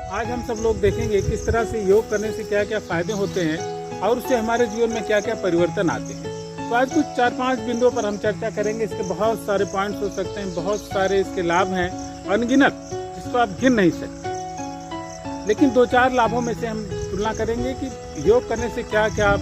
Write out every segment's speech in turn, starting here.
आज हम सब लोग देखेंगे किस तरह से योग करने से क्या क्या फायदे होते हैं और उससे हमारे जीवन में क्या क्या परिवर्तन आते हैं। तो आज कुछ 4-5 बिंदुओं पर हम चर्चा करेंगे। इसके बहुत सारे पॉइंट्स हो सकते हैं, बहुत सारे इसके लाभ हैं, अनगिनत, जिसको आप गिन नहीं सकते। लेकिन 2-4 लाभों में से हम तुलना करेंगे कि योग करने से क्या क्या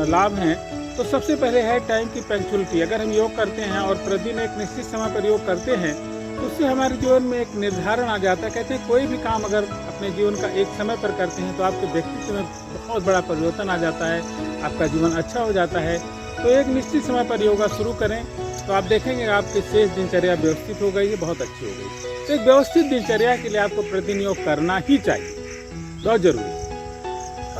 लाभ हैं। तो सबसे पहले है टाइम की पंक्चुअलिटी। अगर हम योग करते हैं और प्रतिदिन एक निश्चित समय पर योग करते हैं तो उससे हमारे जीवन में एक निर्धारण आ जाता है। कहते हैं कोई भी काम अगर अपने जीवन का एक समय पर करते हैं तो आपके व्यक्तित्व में बहुत बड़ा परिवर्तन आ जाता है, आपका जीवन अच्छा हो जाता है। तो एक निश्चित समय पर योगा शुरू करें तो आप देखेंगे आपकी शेष दिनचर्या व्यवस्थित हो गई है, बहुत अच्छी हो गई। तो एक व्यवस्थित दिनचर्या के लिए आपको प्रतिदिन योग करना ही चाहिए, बहुत जरूरी है।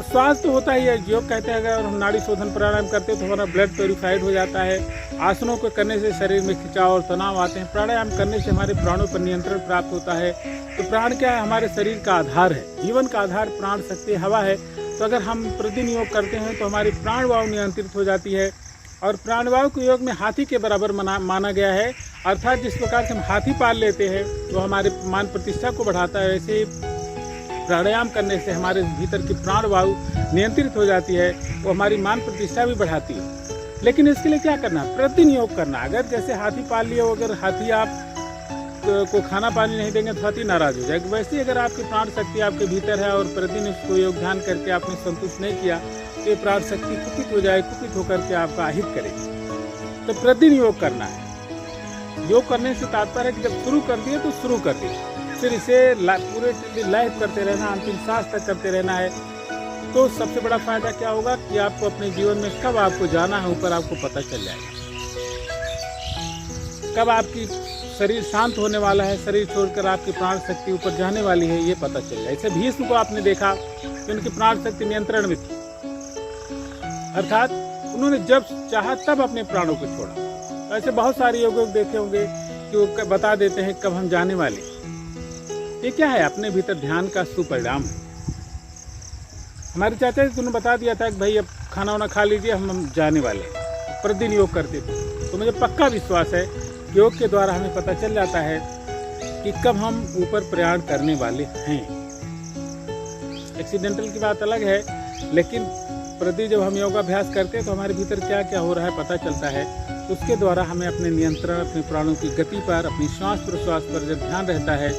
स्वास्थ्य तो होता ही है। योग कहते हैं अगर हम नाड़ी शोधन प्राणायाम करते हैं तो हमारा ब्लड प्योरीफाइड हो जाता है। आसनों को करने से शरीर में खिंचाव और तनाव आते हैं। प्राणायाम करने से हमारे प्राणों पर नियंत्रण प्राप्त होता है। तो प्राण क्या है? हमारे शरीर का आधार है, जीवन का आधार प्राण शक्ति हवा है। तो अगर हम प्रतिदिन योग करते हैं तो हमारी प्राणवायु नियंत्रित हो जाती है। और प्राणवायु को योग में हाथी के बराबर माना गया है। अर्थात जिस प्रकार से हम हाथी पाल लेते हैं तो हमारे मान प्रतिष्ठा को बढ़ाता है, वैसे प्राणायाम करने से हमारे भीतर की प्राणवायु नियंत्रित हो जाती है, वो हमारी मान प्रतिष्ठा भी बढ़ाती है। लेकिन इसके लिए क्या करना है? प्रतिदिन योग करना। अगर जैसे हाथी पाल लिया हो, अगर हाथी आप को खाना पानी नहीं देंगे तो हाथी नाराज हो जाएगा। वैसे ही अगर आपकी प्राण शक्ति आपके भीतर है और प्रतिदिन इसको योग ध्यान करके आपने संतुष्ट नहीं किया तो ये प्राण शक्ति कुपित हो जाए, कुपित होकर के आपका अहित करेगी। तो प्रतिदिन योग करना है। योग करने से तात्पर्य है कि जब शुरू कर दिए तो शुरू कर दिए, फिर इसे पूरे लाइफ करते रहना, अंतिम सांस तक करते रहना है। तो सबसे बड़ा फायदा क्या होगा कि आपको अपने जीवन में कब आपको जाना है ऊपर आपको पता चल जाएगा। कब आपकी शरीर शांत होने वाला है, शरीर छोड़कर आपकी प्राण शक्ति ऊपर जाने वाली है, ये पता चल जाए। ऐसे भीष्म को आपने देखा कि उनकी प्राण शक्ति नियंत्रण में थी, अर्थात उन्होंने जब चाहा तब अपने प्राणों को छोड़ा। ऐसे बहुत सारे योग देखे होंगे कि वो बता देते हैं कब हम जाने वाले। ये क्या है? अपने भीतर ध्यान का सुपरिणाम है। हमारे चाचा जी तुमने बता दिया था कि भाई अब खाना वाना खा लीजिए, हम जाने वाले हैं। प्रतिदिन योग करते थे। तो मुझे पक्का विश्वास है योग के द्वारा हमें पता चल जाता है कि कब हम ऊपर प्रयाण करने वाले हैं। एक्सीडेंटल की बात अलग है, लेकिन प्रतिदिन जब हम योगाभ्यास करते हैं तो हमारे भीतर क्या क्या हो रहा है पता चलता है। उसके द्वारा हमें अपने नियंत्रण, अपने प्राणों की गति पर, अपनी श्वास प्रश्वास पर जब ध्यान रहता है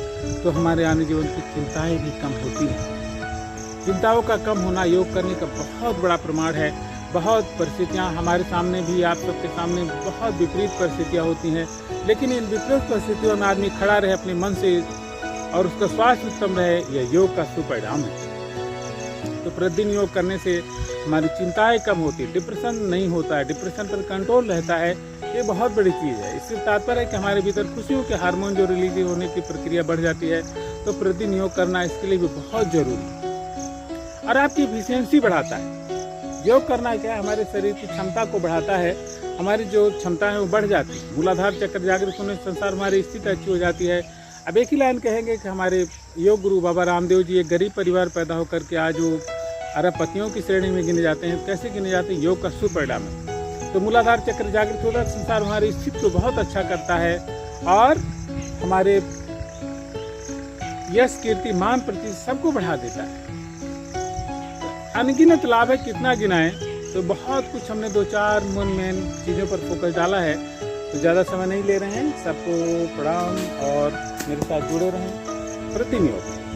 तो हमारे आने जीवन की चिंताएं भी कम होती हैं। चिंताओं का कम होना योग करने का बहुत बड़ा प्रमाण है। बहुत परिस्थितियां हमारे सामने भी, आप सबके सामने बहुत विपरीत परिस्थितियां होती हैं, लेकिन इन विपरीत परिस्थितियों में आदमी खड़ा रहे अपने मन से और उसका स्वास्थ्य उत्तम रहे, यह योग का सुपरिणाम है। तो प्रतिदिन योग करने से हमारी चिंताएं कम होती है, डिप्रेशन नहीं होता है, डिप्रेशन पर कंट्रोल रहता है। ये बहुत बड़ी चीज़ है। इससे तात्पर्य है कि हमारे भीतर खुशियों के हार्मोन जो रिलीज होने की प्रक्रिया बढ़ जाती है। तो प्रतिदिन योग करना इसके लिए भी बहुत जरूरी है और आपकी एफिशिएंसी बढ़ाता है। योग करना क्या है? हमारे शरीर की क्षमता को बढ़ाता है। हमारी जो क्षमता है वो बढ़ जाती है। मूलाधार चक्र जागृत होने से संसार हमारी स्थिति अच्छी हो जाती है। अब एक ही लाइन कहेंगे कि हमारे योग गुरु बाबा रामदेव जी एक गरीब परिवार पैदा होकर के आज वो अरबपतियों की श्रेणी में गिने जाते हैं। कैसे गिने जाते हैं? योग का सुपरिणाम है। तो मूलाधार चक्र जागृत होता है, संसार हमारी स्थिति को बहुत अच्छा करता है और हमारे यश, कीर्ति, मान, प्रति सबको बढ़ा देता है। अनगिनत लाभ है, कितना गिनाएं। तो बहुत कुछ हमने 2-4 मेन चीज़ों पर फोकस डाला है। तो ज़्यादा समय नहीं ले रहे हैं। सबको प्रणाम और मेरे साथ जुड़े रहें। प्रतिदिन योग।